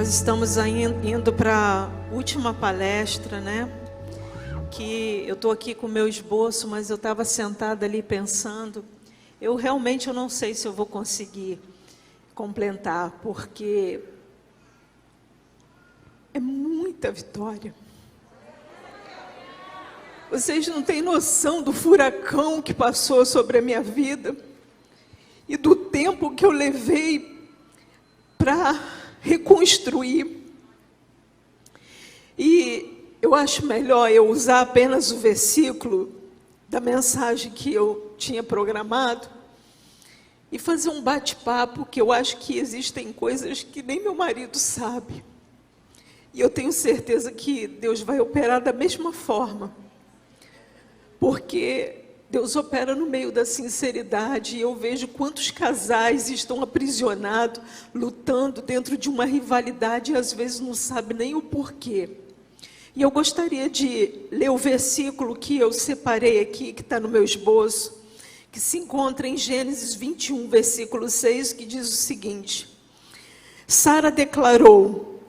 Nós estamos indo para a última palestra, né? Que eu estou aqui com o meu esboço, mas eu estava sentada ali pensando. Eu não sei se eu vou conseguir completar, porque é muita vitória. Vocês não têm noção do furacão que passou sobre a minha vida e do tempo que eu levei para reconstruir. E eu acho melhor eu usar apenas o versículo da mensagem que eu tinha programado e fazer um bate-papo, que eu acho que existem coisas que nem meu marido sabe. E eu tenho certeza que Deus vai operar da mesma forma, porque Deus opera no meio da sinceridade, e eu vejo quantos casais estão aprisionados, lutando dentro de uma rivalidade e às vezes não sabem nem o porquê. E eu gostaria de ler o versículo que eu separei aqui, que está no meu esboço, que se encontra em Gênesis 21, versículo 6, que diz o seguinte: Sara declarou: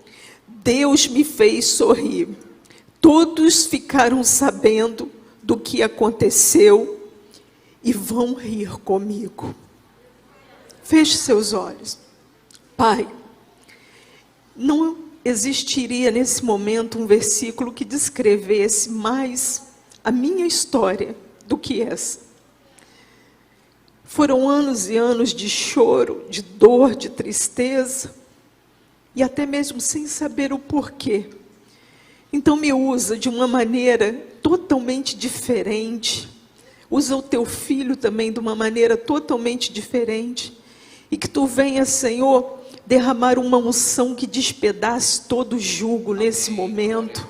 Deus me fez sorrir. Todos ficaram sabendo do que aconteceu e vão rir comigo. Feche seus olhos. Pai, não existiria nesse momento um versículo que descrevesse mais a minha história do que essa. Foram anos e anos de choro, de dor, de tristeza, e até mesmo sem saber o porquê. Então me usa de uma maneira totalmente diferente. Usa o teu filho também de uma maneira totalmente diferente. E que tu venha, Senhor, derramar uma unção que despedace todo o jugo nesse momento.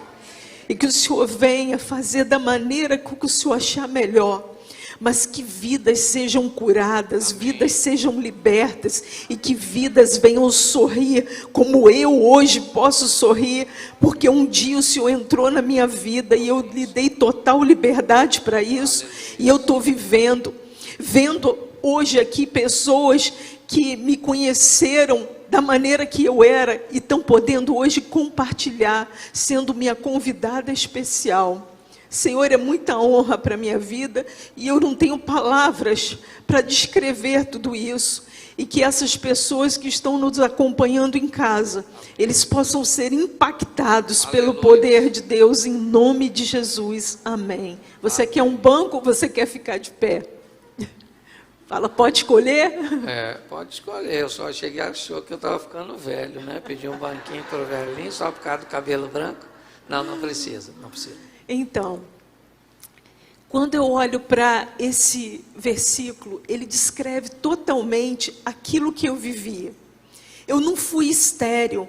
E que o Senhor venha fazer da maneira que o Senhor achar melhor. Mas que vidas sejam curadas, vidas sejam libertas, e que vidas venham sorrir, como eu hoje posso sorrir, porque um dia o Senhor entrou na minha vida, e eu lhe dei total liberdade para isso, e eu estou vendo hoje aqui pessoas que me conheceram da maneira que eu era, e estão podendo hoje compartilhar, sendo minha convidada especial. Senhor, é muita honra para a minha vida, e eu não tenho palavras para descrever tudo isso, e que essas pessoas que estão nos acompanhando em casa, eles possam ser impactados pelo poder de Deus, em nome de Jesus, amém. Você quer um banco ou você quer ficar de pé? Fala, pode escolher? Pode escolher, eu só cheguei e achou que eu estava ficando velho, né? Pedi um banquinho para o velhinho, só por causa do cabelo branco. Não precisa. Então, quando eu olho para esse versículo, ele descreve totalmente aquilo que eu vivia. Eu não fui estéril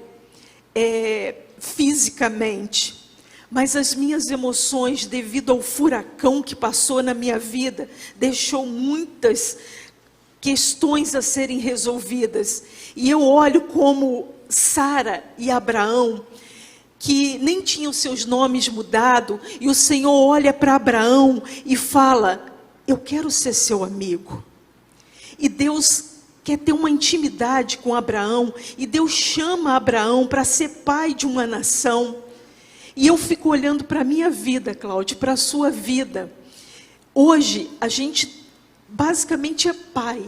fisicamente, mas as minhas emoções, devido ao furacão que passou na minha vida, deixou muitas questões a serem resolvidas. E eu olho como Sara e Abraão, que nem tinham seus nomes mudados, e o Senhor olha para Abraão e fala: eu quero ser seu amigo. E Deus quer ter uma intimidade com Abraão, e Deus chama Abraão para ser pai de uma nação. E eu fico olhando para a minha vida, Cláudio, para a sua vida. Hoje, a gente basicamente é pai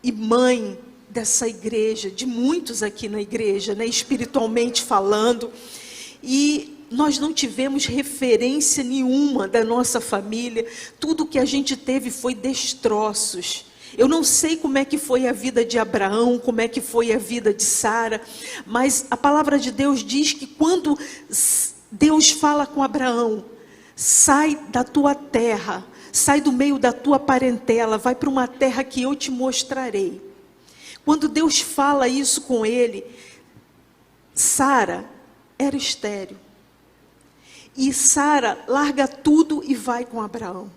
e mãe dessa igreja, de muitos aqui na igreja, né, espiritualmente falando. E nós não tivemos referência nenhuma da nossa família. Tudo que a gente teve foi destroços. Eu não sei como é que foi a vida de Abraão, como é que foi a vida de Sara, mas a palavra de Deus diz que quando Deus fala com Abraão: sai da tua terra, sai do meio da tua parentela, vai para uma terra que eu te mostrarei. Quando Deus fala isso com ele, Sara era estéril. E Sara larga tudo e vai com Abraão.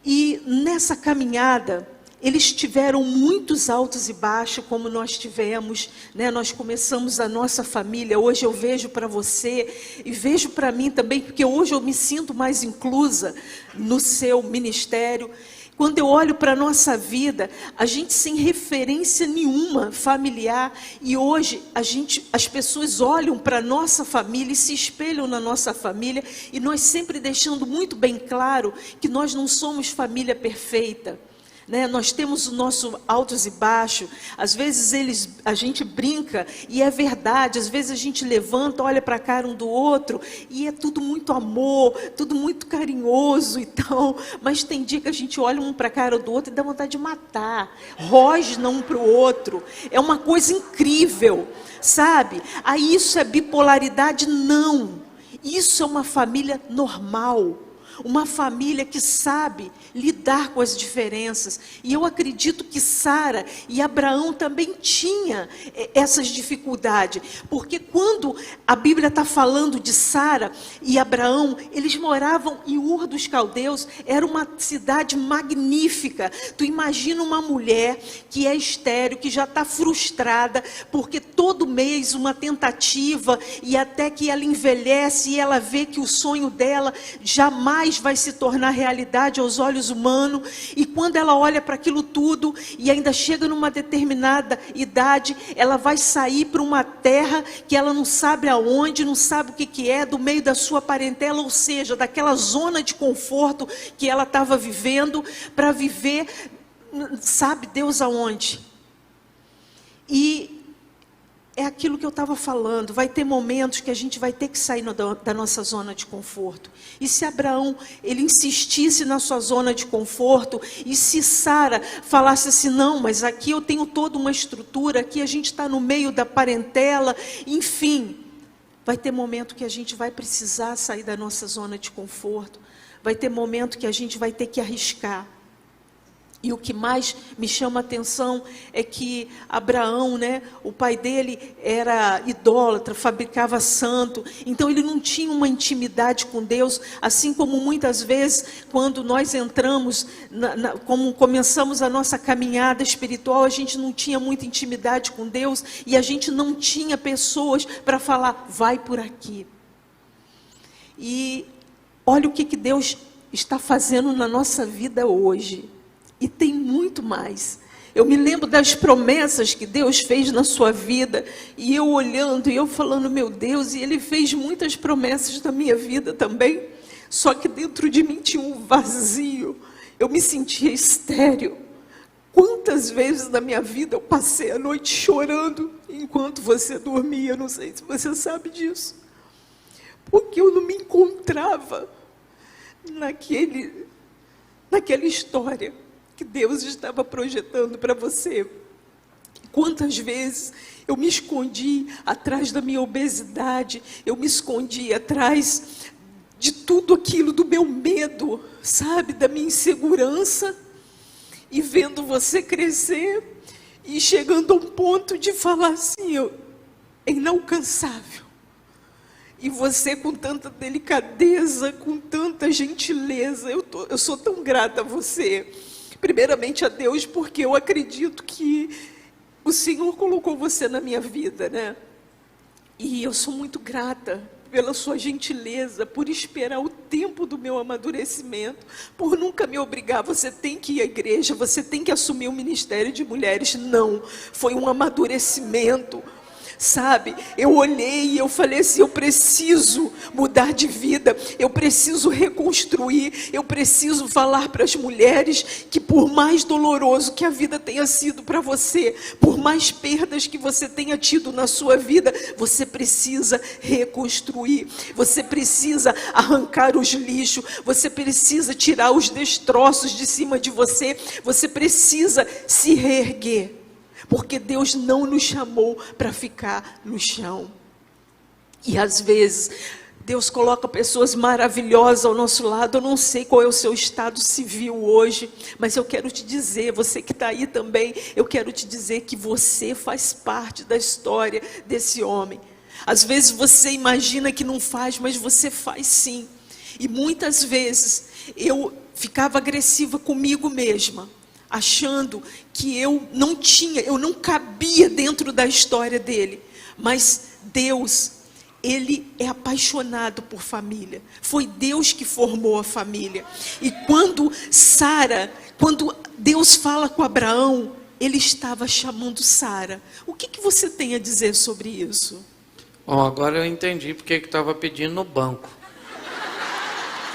E nessa caminhada, eles tiveram muitos altos e baixos, como nós tivemos, né? Nós começamos a nossa família. Hoje eu vejo para você e vejo para mim também, porque hoje eu me sinto mais inclusa no seu ministério. Quando eu olho para a nossa vida, a gente sem referência nenhuma familiar, e hoje as pessoas olham para a nossa família e se espelham na nossa família, e nós sempre deixando muito bem claro que nós não somos família perfeita. Né? Nós temos o nosso altos e baixos, às vezes a gente brinca, e é verdade, às vezes a gente levanta, olha para a cara um do outro, e é tudo muito amor, tudo muito carinhoso e tal, mas tem dia que a gente olha um para a cara do outro e dá vontade de matar, rosna um para o outro, é uma coisa incrível, sabe? Aí isso é bipolaridade? Não, isso é uma família normal. Uma família que sabe lidar com as diferenças. E eu acredito que Sara e Abraão também tinham essas dificuldades. Porque quando a Bíblia está falando de Sara e Abraão, eles moravam em Ur dos Caldeus, era uma cidade magnífica. Tu imagina uma mulher que é estéril, que já está frustrada, porque todo mês uma tentativa, e até que ela envelhece e ela vê que o sonho dela jamais vai se tornar realidade aos olhos humanos, e quando ela olha para aquilo tudo, e ainda chega numa determinada idade, ela vai sair para uma terra que ela não sabe aonde, não sabe o que é, do meio da sua parentela, ou seja, daquela zona de conforto que ela estava vivendo, para viver, sabe Deus aonde. E é aquilo que eu estava falando, vai ter momentos que a gente vai ter que sair da nossa zona de conforto. E se Abraão, ele insistisse na sua zona de conforto, e se Sara falasse assim, não, mas aqui eu tenho toda uma estrutura, aqui a gente está no meio da parentela, enfim, vai ter momento que a gente vai precisar sair da nossa zona de conforto, vai ter momento que a gente vai ter que arriscar. E o que mais me chama a atenção é que Abraão, né, o pai dele era idólatra, fabricava santo, então ele não tinha uma intimidade com Deus, assim como muitas vezes, quando nós entramos, como começamos a nossa caminhada espiritual, a gente não tinha muita intimidade com Deus, e a gente não tinha pessoas para falar, vai por aqui. E olha o que Deus está fazendo na nossa vida hoje. E tem muito mais. Eu me lembro das promessas que Deus fez na sua vida, e eu olhando, e eu falando, meu Deus, e Ele fez muitas promessas na minha vida também, só que dentro de mim tinha um vazio, eu me sentia estéril. Quantas vezes na minha vida eu passei a noite chorando, enquanto você dormia, não sei se você sabe disso, porque eu não me encontrava naquela história que Deus estava projetando para você. Quantas vezes eu me escondi atrás da minha obesidade, eu me escondi atrás de tudo aquilo, do meu medo, sabe, da minha insegurança, e vendo você crescer, e chegando a um ponto de falar assim, é inalcançável. E você com tanta delicadeza, com tanta gentileza, eu sou tão grata a você. Primeiramente a Deus, porque eu acredito que o Senhor colocou você na minha vida, né? E eu sou muito grata pela sua gentileza, por esperar o tempo do meu amadurecimento, por nunca me obrigar, você tem que ir à igreja, você tem que assumir o ministério de mulheres. Não, foi um amadurecimento. Sabe, eu olhei e eu falei assim, eu preciso mudar de vida, eu preciso reconstruir, eu preciso falar para as mulheres que por mais doloroso que a vida tenha sido para você, por mais perdas que você tenha tido na sua vida, você precisa reconstruir, você precisa arrancar os lixos, você precisa tirar os destroços de cima de você, você precisa se reerguer. Porque Deus não nos chamou para ficar no chão. E às vezes, Deus coloca pessoas maravilhosas ao nosso lado. Eu não sei qual é o seu estado civil hoje, mas eu quero te dizer, você que está aí também, eu quero te dizer que você faz parte da história desse homem. Às vezes você imagina que não faz, mas você faz sim. E muitas vezes eu ficava agressiva comigo mesma, achando que eu não cabia dentro da história dele. Mas Deus, ele é apaixonado por família. Foi Deus que formou a família. E quando Deus fala com Abraão, ele estava chamando Sara. O que você tem a dizer sobre isso? Bom, agora eu entendi porque que estava pedindo no banco.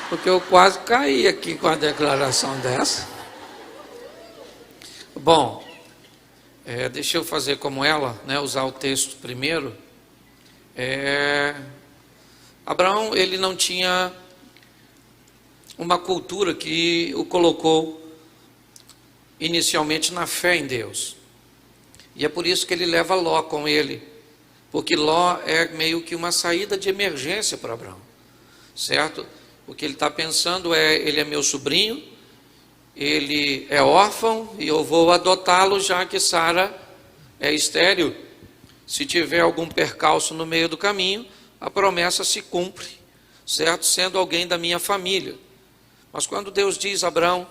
Porque eu quase caí aqui com a declaração dessa. Bom, deixa eu fazer como ela, né, usar o texto primeiro. Abraão, ele não tinha uma cultura que o colocou inicialmente na fé em Deus. E é por isso que ele leva Ló com ele, porque Ló é meio que uma saída de emergência para Abraão, certo? O que ele está pensando ele é meu sobrinho, ele é órfão e eu vou adotá-lo já que Sara é estéril. Se tiver algum percalço no meio do caminho, a promessa se cumpre, certo? Sendo alguém da minha família. Mas quando Deus diz a Abraão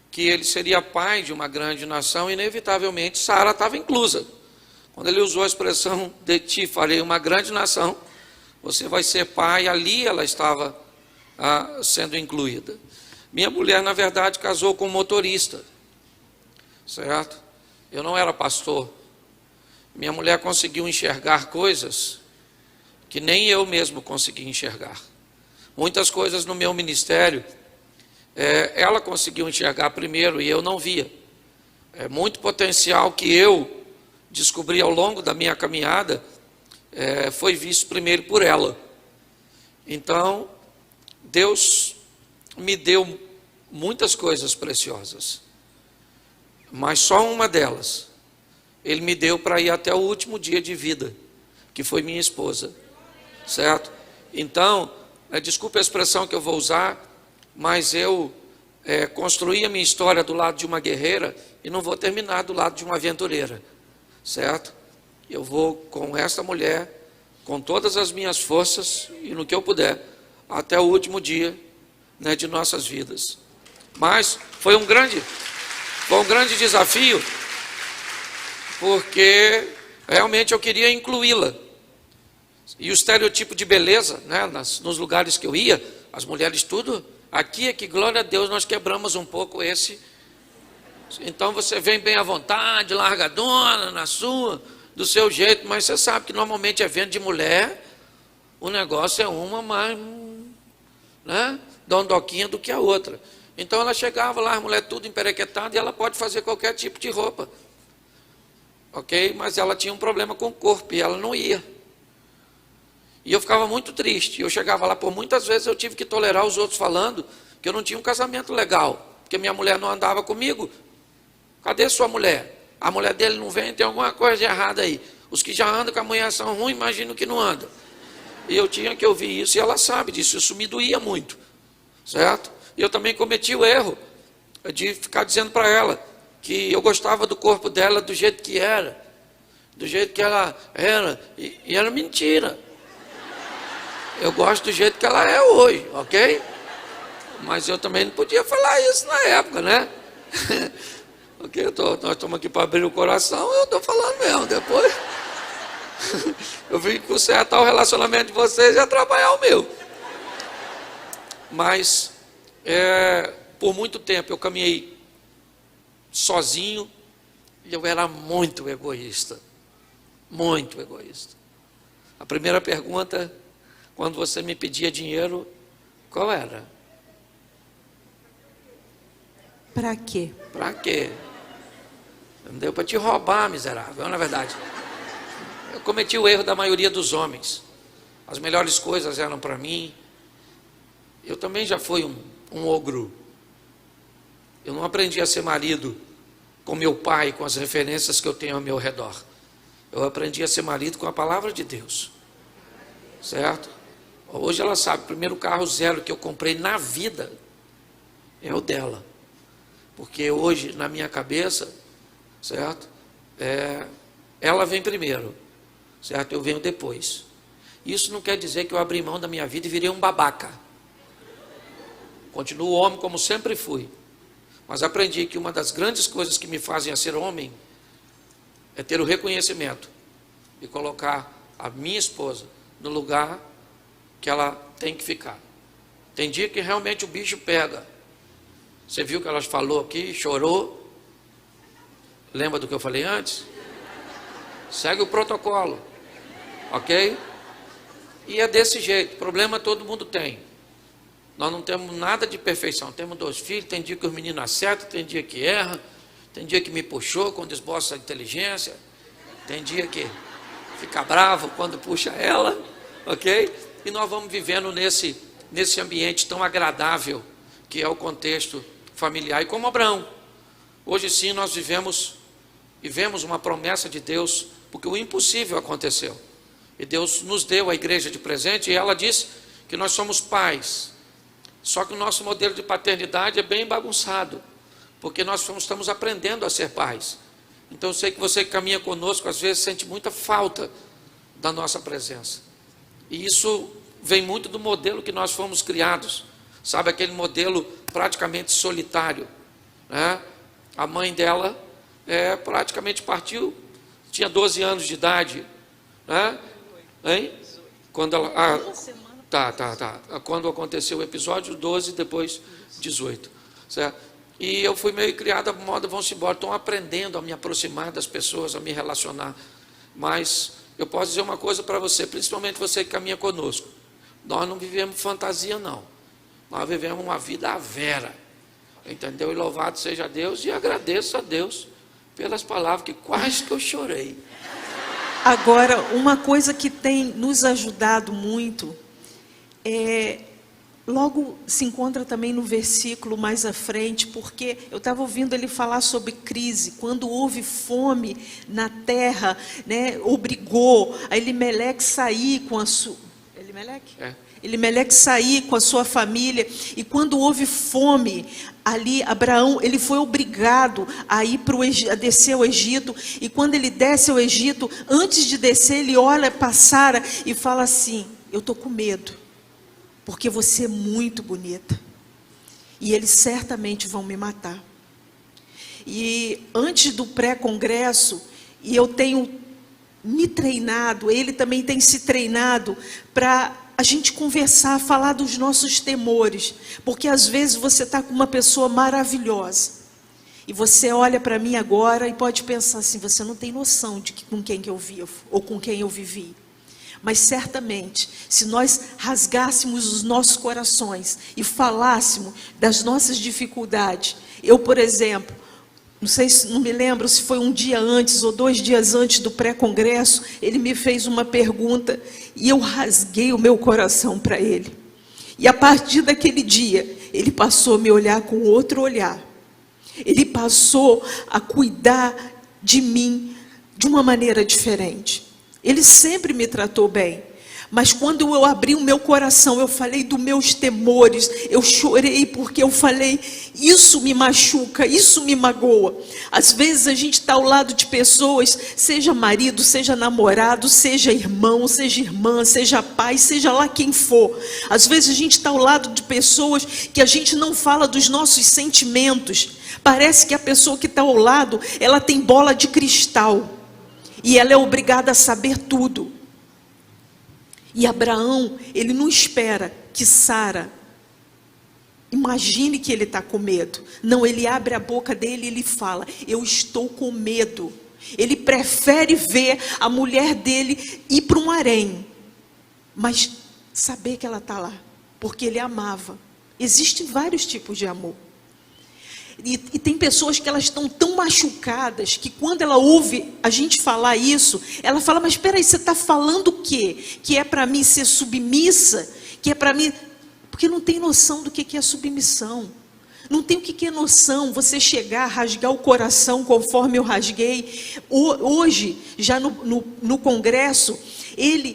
que ele seria pai de uma grande nação, inevitavelmente Sara estava inclusa. Quando ele usou a expressão, de ti farei uma grande nação, você vai ser pai, ali ela estava sendo incluída. Minha mulher, na verdade, casou com um motorista, certo? Eu não era pastor. Minha mulher conseguiu enxergar coisas que nem eu mesmo consegui enxergar. Muitas coisas no meu ministério, ela conseguiu enxergar primeiro e eu não via. Muito potencial que eu descobri ao longo da minha caminhada, foi visto primeiro por ela. Então, Deus me deu muitas coisas preciosas, mas só uma delas Ele me deu para ir até o último dia de vida, que foi minha esposa, certo? Então, desculpe a expressão que eu vou usar, mas eu construí a minha história do lado de uma guerreira e não vou terminar do lado de uma aventureira, certo? Eu vou com esta mulher, com todas as minhas forças e no que eu puder, até o último dia, né, de nossas vidas. Mas foi um grande desafio, porque realmente eu queria incluí-la. E o estereotipo de beleza, né, nos lugares que eu ia, as mulheres tudo, aqui é que, glória a Deus, nós quebramos um pouco esse. Então você vem bem à vontade, largadona, na sua, do seu jeito, mas você sabe que normalmente evento de mulher, o negócio é uma mais, né, dondoquinha do que a outra. Então ela chegava lá, as mulheres tudo emperequetada, e ela pode fazer qualquer tipo de roupa. Ok? Mas ela tinha um problema com o corpo, e ela não ia. E eu ficava muito triste. Eu chegava lá, por muitas vezes eu tive que tolerar os outros falando que eu não tinha um casamento legal, porque minha mulher não andava comigo. Cadê sua mulher? A mulher dele não vem, tem alguma coisa de errada aí. Os que já andam com a mulher são ruins, imagina o que não anda. E eu tinha que ouvir isso, e ela sabe disso, isso me doía muito, certo? E eu também cometi o erro de ficar dizendo para ela que eu gostava do corpo dela do jeito que era, do jeito que ela era, e era mentira. Eu gosto do jeito que ela é hoje, ok? Mas eu também não podia falar isso na época, né? Porque nós estamos aqui para abrir o coração, eu estou falando mesmo, depois eu vim consertar o relacionamento de vocês e atrapalhar o meu. Mas por muito tempo eu caminhei sozinho e eu era muito egoísta. Muito egoísta. A primeira pergunta, quando você me pedia dinheiro, qual era? Para quê? Para quê? Não deu para te roubar, miserável, na verdade. Eu cometi o erro da maioria dos homens. As melhores coisas eram para mim. Eu também já fui um ogro. Eu não aprendi a ser marido com meu pai, com as referências que eu tenho ao meu redor. Eu aprendi a ser marido com a palavra de Deus. Certo? Hoje ela sabe, o primeiro carro zero que eu comprei na vida é o dela. Porque hoje, na minha cabeça, certo? Ela vem primeiro, certo? Eu venho depois. Isso não quer dizer que eu abri mão da minha vida e virei um babaca. Continuo homem como sempre fui. Mas aprendi que uma das grandes coisas que me fazem a ser homem é ter o reconhecimento e colocar a minha esposa no lugar que ela tem que ficar. Tem dia que realmente o bicho pega. Você viu que ela falou aqui, chorou. Lembra do que eu falei antes? Segue o protocolo, ok? E é desse jeito, problema todo mundo tem. Nós não temos nada de perfeição. Temos 2 filhos, tem dia que os meninos acertam, tem dia que erra, tem dia que me puxou quando esboça a inteligência, tem dia que fica bravo quando puxa ela, ok? E nós vamos vivendo nesse ambiente tão agradável que é o contexto familiar. E como Abraão, hoje sim nós vivemos uma promessa de Deus, porque o impossível aconteceu. E Deus nos deu a igreja de presente, e ela disse que nós somos pais. Só que o nosso modelo de paternidade é bem bagunçado, porque nós estamos aprendendo a ser pais. Então eu sei que você que caminha conosco, às vezes sente muita falta da nossa presença. E isso vem muito do modelo que nós fomos criados. Sabe, aquele modelo praticamente solitário, né? A mãe dela praticamente partiu, tinha 12 anos de idade, né? Hein? Quando ela... Quando aconteceu o episódio, 12, depois 18, certo? E eu fui meio criado a moda, vão-se embora, estão aprendendo a me aproximar das pessoas, a me relacionar. Mas eu posso dizer uma coisa para você, principalmente você que caminha conosco. Nós não vivemos fantasia, não. Nós vivemos uma vida à vera, entendeu? E louvado seja Deus, e agradeço a Deus pelas palavras que quase que eu chorei. Agora, uma coisa que tem nos ajudado muito, logo se encontra também no versículo mais à frente, porque eu estava ouvindo ele falar sobre crise, quando houve fome na terra, né, obrigou a Elimeleque sair com a sua... Elimeleque sair com a sua família, e quando houve fome ali, Abraão, ele foi obrigado a ir a descer ao Egito, e quando ele desce ao Egito, antes de descer, ele olha para Sara e fala assim: eu estou com medo, porque você é muito bonita, e eles certamente vão me matar. E antes do pré-congresso, e eu tenho me treinado, ele também tem se treinado para a gente conversar, falar dos nossos temores, porque às vezes você está com uma pessoa maravilhosa, e você olha para mim agora e pode pensar assim: você não tem noção de com quem que eu vivo, ou com quem eu vivi. Mas certamente, se nós rasgássemos os nossos corações e falássemos das nossas dificuldades, eu, por exemplo, não me lembro se foi um dia antes ou 2 dias antes do pré-congresso, ele me fez uma pergunta e eu rasguei o meu coração para ele. E a partir daquele dia, ele passou a me olhar com outro olhar. Ele passou a cuidar de mim de uma maneira diferente. Ele sempre me tratou bem. Mas quando eu abri o meu coração, eu falei dos meus temores, eu chorei porque eu falei: isso me machuca, isso me magoa. Às vezes a gente está ao lado de pessoas, seja marido, seja namorado, seja irmão, seja irmã, seja pai, seja lá quem for. Às vezes a gente está ao lado de pessoas que a gente não fala dos nossos sentimentos. Parece que a pessoa que está ao lado, ela tem bola de cristal, e ela é obrigada a saber tudo. E Abraão, ele não espera que Sara imagine que ele está com medo. Não, ele abre a boca dele e ele fala: eu estou com medo. Ele prefere ver a mulher dele ir para um harém, mas saber que ela está lá, porque ele amava. Existem vários tipos de amor. E tem pessoas que elas estão tão machucadas que quando ela ouve a gente falar isso, ela fala: mas espera aí, você está falando o quê? Que é para mim ser submissa? Que é para mim... Porque não tem noção do que é submissão. Não tem o que é noção, você chegar, rasgar o coração conforme eu rasguei. Hoje, já no congresso,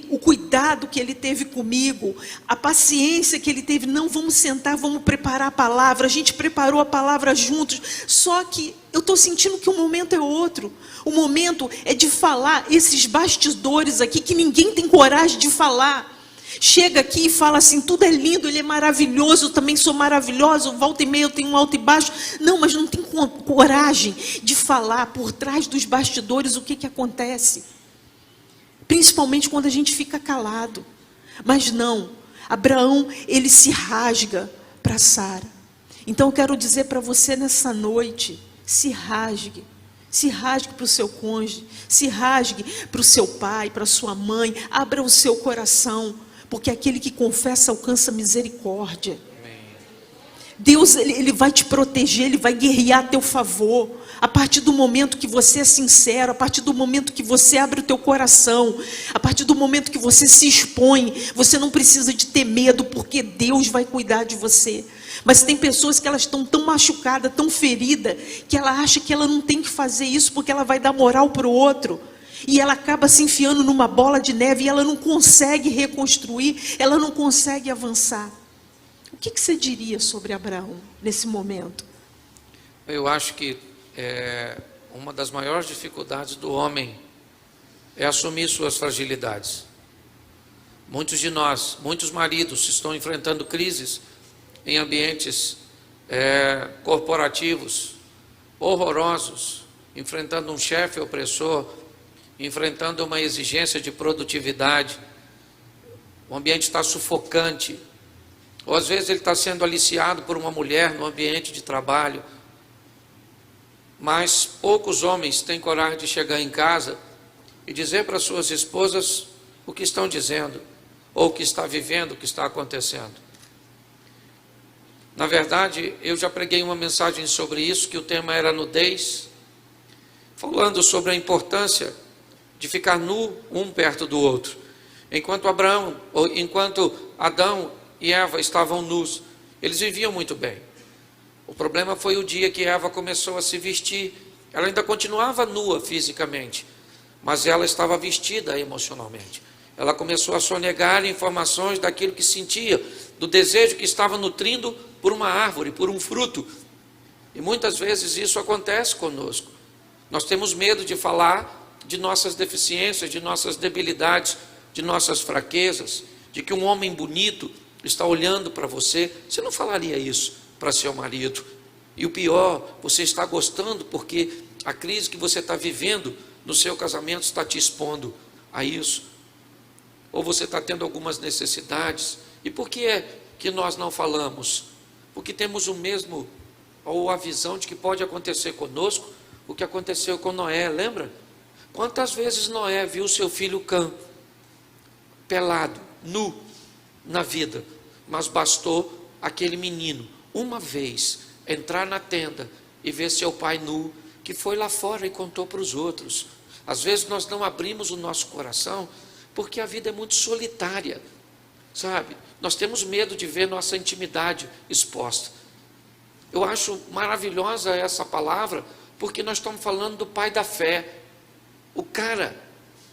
o cuidado que ele teve comigo, a paciência que ele teve: não, vamos sentar, vamos preparar a palavra. A gente preparou a palavra juntos, só que eu estou sentindo que o momento é outro. O momento é de falar esses bastidores aqui que ninguém tem coragem de falar. Chega aqui e fala assim: tudo é lindo, ele é maravilhoso, eu também sou maravilhosa, volta e meia eu tenho um alto e baixo. Não, mas não tem coragem de falar por trás dos bastidores o que acontece. principalmente quando a gente fica calado. Mas não, Abraão, ele se rasga para Sara. Então eu quero dizer para você nessa noite, se rasgue para o seu cônjuge, se rasgue para o seu pai, para a sua mãe, abra o seu coração, porque aquele que confessa alcança misericórdia. Deus, ele vai te proteger, Ele vai guerrear a teu favor, a partir do momento que você é sincero, a partir do momento que você abre o teu coração, a partir do momento que você se expõe. Você não precisa de ter medo, porque Deus vai cuidar de você. Mas tem pessoas que elas estão tão machucadas, tão feridas, que ela acha que ela não tem que fazer isso, porque ela vai dar moral para o outro. E ela acaba se enfiando numa bola de neve, e ela não consegue reconstruir, ela não consegue avançar. O que você diria sobre Abraão nesse momento? Eu acho que uma das maiores dificuldades do homem é assumir suas fragilidades. Muitos de nós, muitos maridos estão enfrentando crises em ambientes corporativos horrorosos, enfrentando um chefe opressor, enfrentando uma exigência de produtividade. O ambiente está sufocante. Ou às vezes ele está sendo aliciado por uma mulher no ambiente de trabalho. Mas poucos homens têm coragem de chegar em casa e dizer para suas esposas o que estão dizendo, ou o que está vivendo, o que está acontecendo. Na verdade, eu já preguei uma mensagem sobre isso, que o tema era nudez, falando sobre a importância de ficar nu um perto do outro. Enquanto Adão e Eva estavam nus, eles viviam muito bem. O problema foi o dia que Eva começou a se vestir. Ela ainda continuava nua fisicamente, mas ela estava vestida emocionalmente. Ela começou a sonegar informações daquilo que sentia, do desejo que estava nutrindo por uma árvore, por um fruto. E muitas vezes isso acontece conosco. Nós temos medo de falar de nossas deficiências, de nossas debilidades, de nossas fraquezas, de que um homem bonito está olhando para você. Você não falaria isso para seu marido. E o pior, você está gostando porque a crise que você está vivendo no seu casamento está te expondo a isso. Ou você está tendo algumas necessidades. E por que é que nós não falamos? Porque temos o mesmo, ou a visão de que pode acontecer conosco o que aconteceu com Noé, lembra? Quantas vezes Noé viu seu filho Cã pelado, nu, na vida, mas bastou aquele menino uma vez entrar na tenda e ver seu pai nu, que foi lá fora e contou para os outros. Às vezes nós não abrimos o nosso coração porque a vida é muito solitária, sabe? Nós temos medo de ver nossa intimidade exposta. Eu acho maravilhosa essa palavra, porque nós estamos falando do pai da fé. O cara,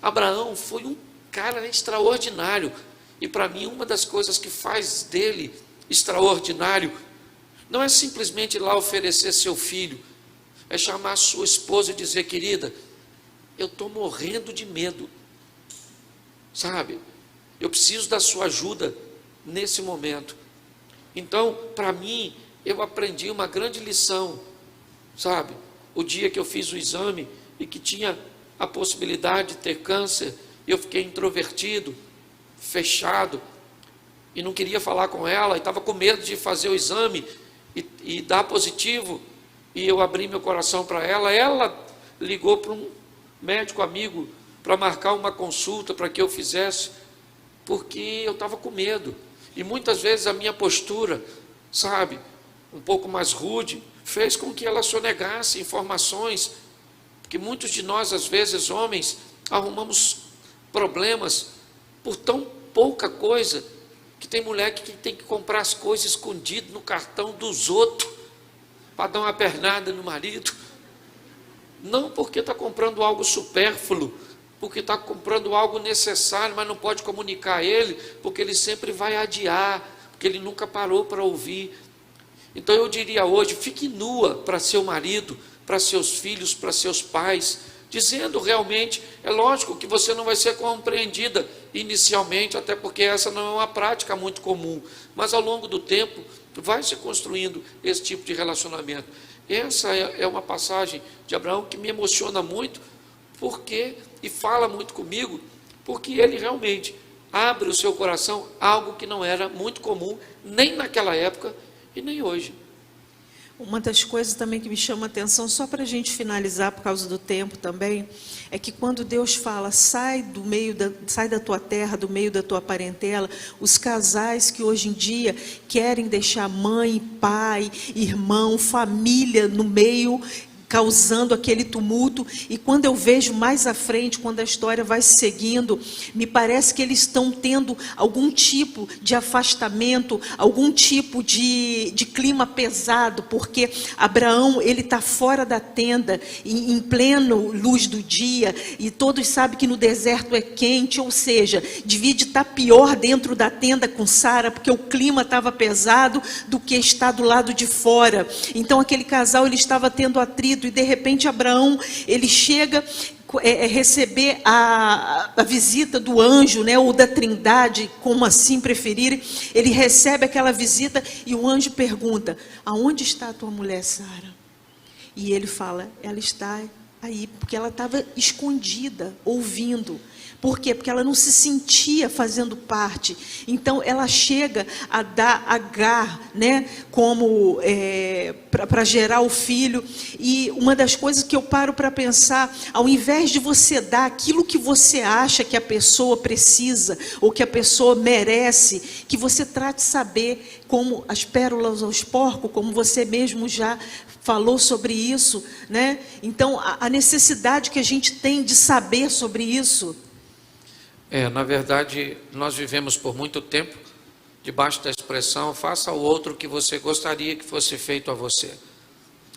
Abraão, foi um cara extraordinário. E para mim, uma das coisas que faz dele extraordinário não é simplesmente ir lá oferecer seu filho, é chamar a sua esposa e dizer: querida, eu estou morrendo de medo, sabe? Eu preciso da sua ajuda nesse momento. Então, para mim, eu aprendi uma grande lição, sabe? O dia que eu fiz o exame e que tinha a possibilidade de ter câncer, eu fiquei introvertido, fechado, e não queria falar com ela, e estava com medo de fazer o exame e dar positivo, e eu abri meu coração para ela. Ela ligou para um médico amigo para marcar uma consulta para que eu fizesse, porque eu estava com medo. E muitas vezes a minha postura, sabe, um pouco mais rude, fez com que ela sonegasse informações, porque muitos de nós, às vezes, homens, arrumamos problemas por tão pouca coisa, que tem mulher que tem que comprar as coisas escondidas no cartão dos outros, para dar uma pernada no marido, não porque está comprando algo supérfluo, porque está comprando algo necessário, mas não pode comunicar a ele, porque ele sempre vai adiar, porque ele nunca parou para ouvir. Então eu diria hoje, fique nua para seu marido, para seus filhos, para seus pais, dizendo realmente. É lógico que você não vai ser compreendida inicialmente, até porque essa não é uma prática muito comum, mas ao longo do tempo vai se construindo esse tipo de relacionamento. Essa é uma passagem de Abraão que me emociona muito, porque, e fala muito comigo, porque ele realmente abre o seu coração, algo que não era muito comum, nem naquela época e nem hoje. Uma das coisas também que me chama a atenção, só para a gente finalizar por causa do tempo também, é que quando Deus fala, sai da tua terra, do meio da tua parentela, os casais que hoje em dia querem deixar mãe, pai, irmão, família no meio, causando aquele tumulto, e quando eu vejo mais à frente, quando a história vai seguindo, me parece que eles estão tendo algum tipo de afastamento, algum tipo de clima pesado, porque Abraão, ele está fora da tenda, em pleno luz do dia, e todos sabem que no deserto é quente, ou seja, devia de estar pior dentro da tenda com Sara, porque o clima estava pesado, do que está do lado de fora. Então aquele casal, ele estava tendo atrito, e de repente Abraão, ele chega receber a visita do anjo, né, ou da trindade, como assim preferirem. Ele recebe aquela visita e o anjo pergunta, aonde está a tua mulher Sara? E ele fala, ela está aí, porque ela estava escondida, ouvindo. Por quê? Porque ela não se sentia fazendo parte. Então, ela chega a dar Agar, né, como para gerar o filho. E uma das coisas que eu paro para pensar, ao invés de você dar aquilo que você acha que a pessoa precisa, ou que a pessoa merece, que você trate de saber, como as pérolas aos porcos, como você mesmo já falou sobre isso, né? Então, a necessidade que a gente tem de saber sobre isso. Na verdade, nós vivemos por muito tempo debaixo da expressão, faça ao outro o que você gostaria que fosse feito a você.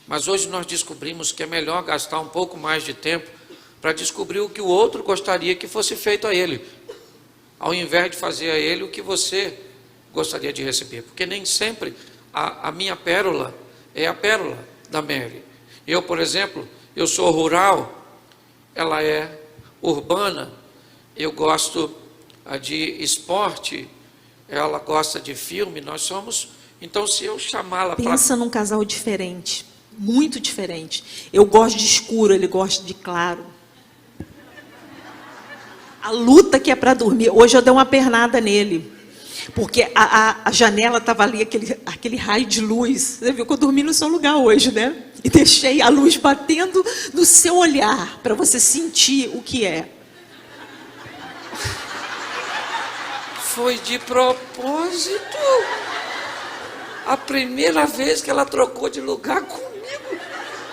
Mas hoje nós descobrimos que é melhor gastar um pouco mais de tempo para descobrir o que o outro gostaria que fosse feito a ele, ao invés de fazer a ele o que você gostaria de receber. Porque nem sempre a minha pérola é a pérola da Mary. Eu, por exemplo, eu sou rural, ela é urbana. Eu gosto de esporte, ela gosta de filme, nós somos... Então, se eu chamá-la para... Pensa num casal diferente, muito diferente. Eu gosto de escuro, ele gosta de claro. A luta que é para dormir. Hoje eu dei uma pernada nele, porque a janela estava ali, aquele raio de luz. Você viu que eu dormi no seu lugar hoje, né? E deixei a luz batendo no seu olhar, para você sentir o que é. Foi de propósito. A primeira vez que ela trocou de lugar comigo,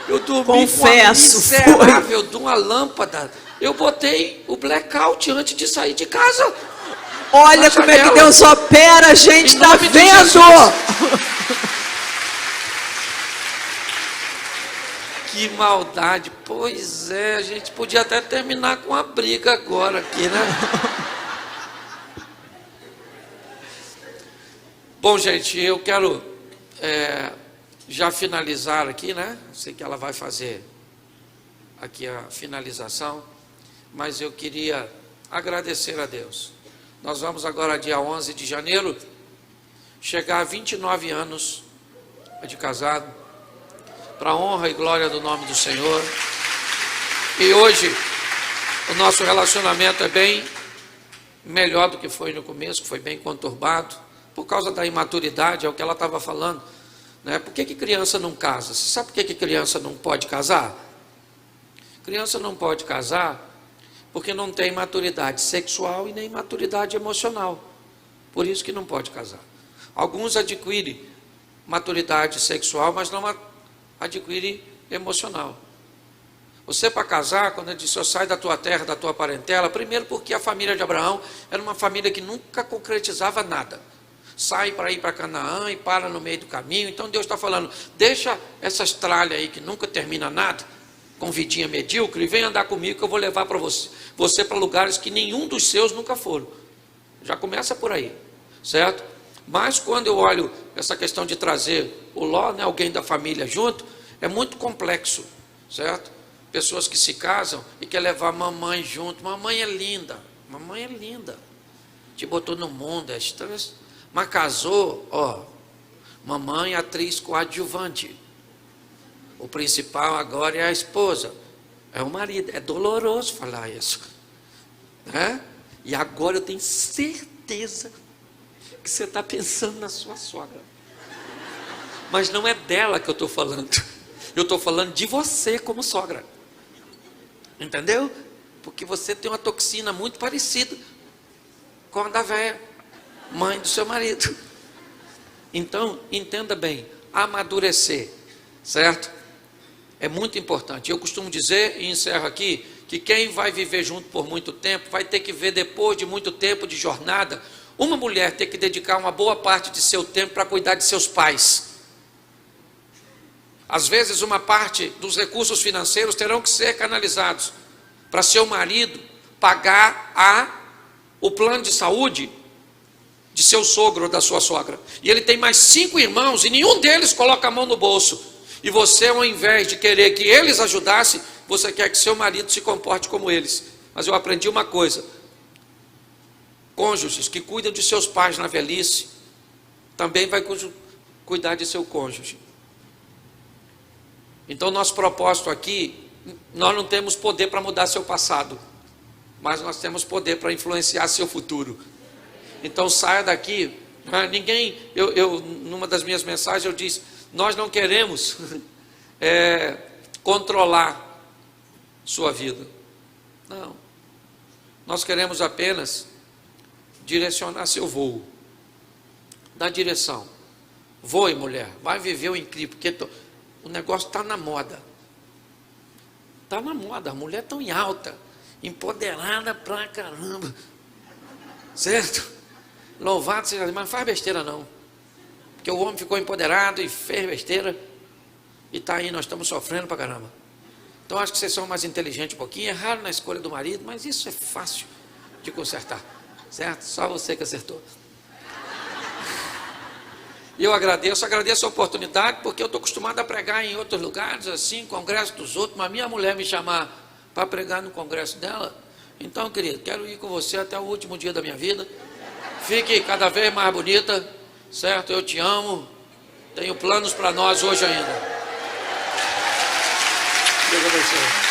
eu dormi confesso, com a miserável de uma lâmpada. Eu botei o blackout antes de sair de casa. Olha como é que Deus opera, a gente está vendo. Que maldade. Pois é, a gente podia até terminar com a briga agora aqui, né? Bom, gente, eu quero já finalizar aqui, né? Sei que ela vai fazer aqui a finalização, mas eu queria agradecer a Deus. Nós vamos agora, dia 11 de janeiro, chegar a 29 anos de casado, para a honra e glória do nome do Senhor. E hoje, o nosso relacionamento é bem melhor do que foi no começo, que foi bem conturbado, por causa da imaturidade, é o que ela estava falando, né? Por que criança não casa? Você sabe por que criança não pode casar? Criança não pode casar porque não tem maturidade sexual e nem maturidade emocional. Por isso que não pode casar. Alguns adquirem maturidade sexual, mas não adquirem emocional. Você, para casar, quando ele disse, sai da tua terra, da tua parentela, primeiro porque a família de Abraão era uma família que nunca concretizava nada. Sai para ir para Canaã e para no meio do caminho. Então Deus está falando, deixa essas tralhas aí que nunca termina nada, com vidinha medíocre, e vem andar comigo que eu vou levar para você para lugares que nenhum dos seus nunca foram. Já começa por aí, certo? Mas quando eu olho essa questão de trazer o Ló, né, alguém da família junto, é muito complexo, certo? Pessoas que se casam e quer levar mamãe junto. Mamãe é linda, te botou no mundo, é estranho. Mas casou, mamãe, atriz coadjuvante. O principal agora é a esposa, é o marido. É doloroso falar isso, né? E agora eu tenho certeza que você está pensando na sua sogra. Mas não é dela que eu estou falando. Eu estou falando de você como sogra. Entendeu? Porque você tem uma toxina muito parecida com a da véia, mãe do seu marido. Então, entenda bem, amadurecer, certo? É muito importante. Eu costumo dizer, e encerro aqui, que quem vai viver junto por muito tempo, vai ter que ver depois de muito tempo de jornada, uma mulher ter que dedicar uma boa parte de seu tempo para cuidar de seus pais. Às vezes uma parte dos recursos financeiros terão que ser canalizados para seu marido pagar o plano de saúde de seu sogro ou da sua sogra. E ele tem mais 5 irmãos e nenhum deles coloca a mão no bolso. E você, ao invés de querer que eles ajudassem, você quer que seu marido se comporte como eles. Mas eu aprendi uma coisa: cônjuges que cuidam de seus pais na velhice, também vai cuidar de seu cônjuge. Então nosso propósito aqui, nós não temos poder para mudar seu passado, mas nós temos poder para influenciar seu futuro. Então saia daqui, numa das minhas mensagens eu disse, nós não queremos controlar sua vida. Não. Nós queremos apenas direcionar seu voo. Dar direção. Voe, mulher, vai viver o incrível, porque o negócio está na moda. Está na moda, a mulher tão em alta, empoderada pra caramba. Certo? Louvado seja Deus, mas não faz besteira não. Porque o homem ficou empoderado e fez besteira. E está aí, nós estamos sofrendo pra caramba. Então acho que vocês são mais inteligentes um pouquinho, erraram na escolha do marido, mas isso é fácil de consertar. Certo? Só você que acertou. E eu agradeço a oportunidade, porque eu estou acostumado a pregar em outros lugares, assim, congresso dos outros, mas minha mulher me chamar para pregar no congresso dela. Então, querido, quero ir com você até o último dia da minha vida. Fique cada vez mais bonita, certo? Eu te amo. Tenho planos para nós hoje ainda. Deus abençoe.